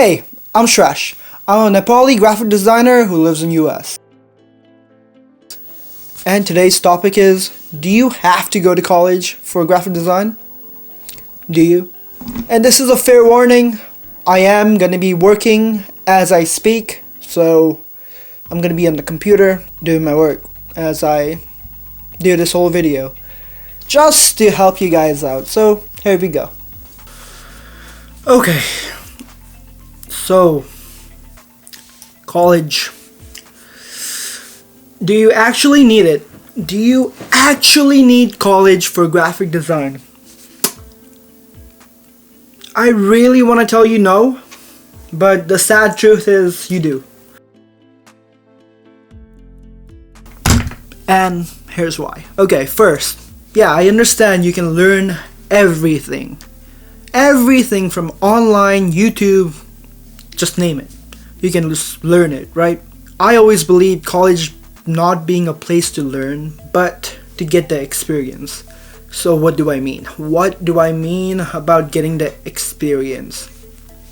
Hey, I'm Shreyesh. I'm a Nepali graphic designer who lives in US. And today's topic is, do you have to go to college for graphic design? Do you? And this is a fair warning. I am going to be working as I speak, so I'm going to be on the computer doing my work as I do this whole video, just to help you guys out. So here we go. Okay, so college. Do you actually need it? Do you actually need college for graphic design? I really want to tell you no, but the sad truth is you do. And here's why. Okay, first, yeah, I understand you can learn everything. Everything from online, YouTube, just name it. You can just learn it, right? I always believed college not being a place to learn, but to get the experience. So what do I mean? What do I mean about getting the experience?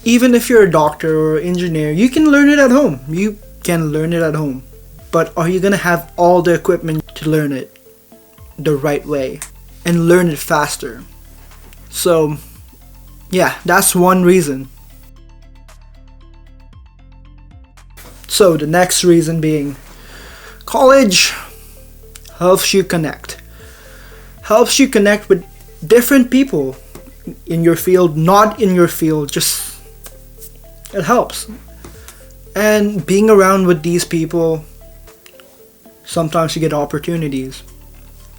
Even if you're a doctor or engineer, you can learn it at home. You can learn it at home. But are you gonna have all the equipment to learn it the right way and learn it faster? So yeah, that's one reason. So the next reason being, college helps you connect. Helps you connect with different people in your field, not in your field, just it helps. And being around with these people, sometimes you get opportunities.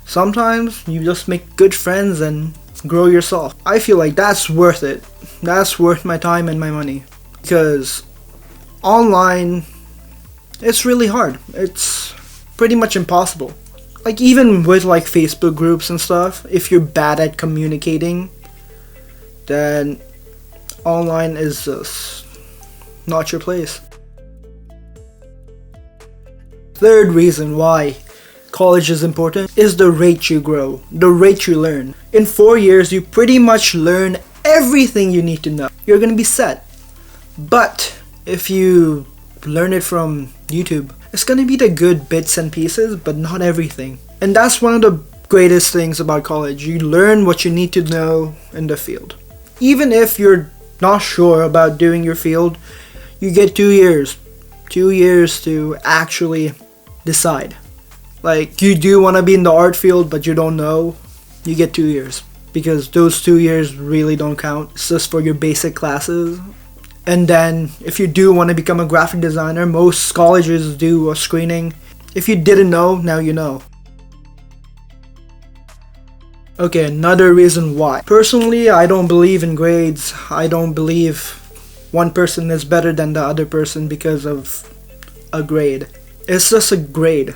Sometimes you just make good friends and grow yourself. I feel like that's worth it. That's worth my time and my money. Because online, it's really hard. It's pretty much impossible. Like even with like Facebook groups and stuff, if you're bad at communicating, then online is just not your place. Third reason why college is important is the rate you grow, the rate you learn. In 4 years, you pretty much learn everything you need to know. You're gonna be set. But if you learn it from YouTube, it's gonna be the good bits and pieces, but not everything. And that's one of the greatest things about college. You learn what you need to know in the field. Even if you're not sure about doing your field, you get 2 years. 2 years to actually decide. Like, you do want to be in the art field, but you don't know, you get 2 years. Because those 2 years really don't count. It's just for your basic classes. And then, if you do want to become a graphic designer, most colleges do a screening. If you didn't know, now you know. Okay, another reason why. Personally, I don't believe in grades. I don't believe one person is better than the other person because of a grade. It's just a grade.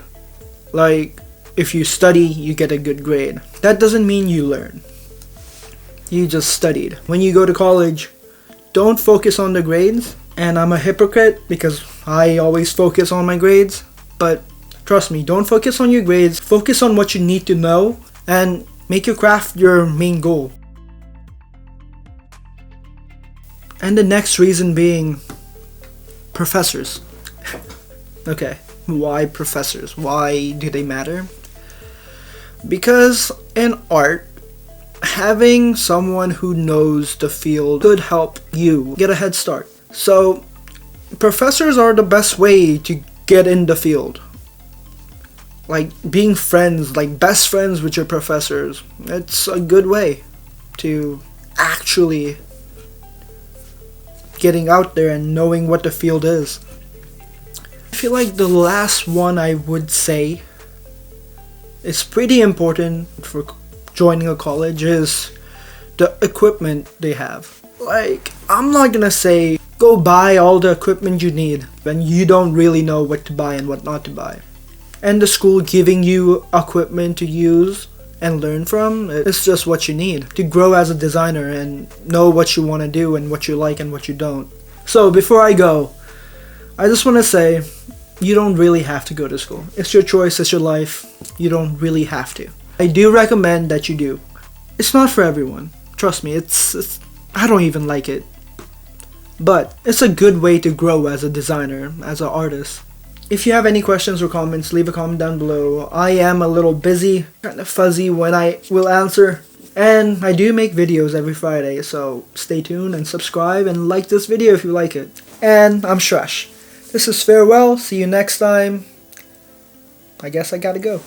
Like, if you study, you get a good grade. That doesn't mean you learn. You just studied. When you go to college, don't focus on the grades. And I'm a hypocrite because I always focus on my grades. But trust me, don't focus on your grades. Focus on what you need to know and make your craft your main goal. And the next reason being professors. Okay, why professors? Why do they matter? Because in art, having someone who knows the field could help you get a head start. So professors are the best way to get in the field. Like being friends, like best friends with your professors. It's a good way to actually getting out there and knowing what the field is. I feel like the last one I would say is pretty important for joining a college is the equipment they have. Like, I'm not gonna say go buy all the equipment you need when you don't really know what to buy and what not to buy. And the school giving you equipment to use and learn from, it's just what you need to grow as a designer and know what you want to do and what you like and what you don't. So before I go, I just want to say, you don't really have to go to school. It's your choice, it's your life. You don't really have to. I do recommend that you do. It's not for everyone. Trust me, it's I don't even like it. But it's a good way to grow as a designer, as an artist. If you have any questions or comments, leave a comment down below. I am a little busy, kind of fuzzy when I will answer. And I do make videos every Friday, so stay tuned and subscribe and like this video if you like it. And I'm Shreyesh. This is farewell. See you next time. I guess I gotta go.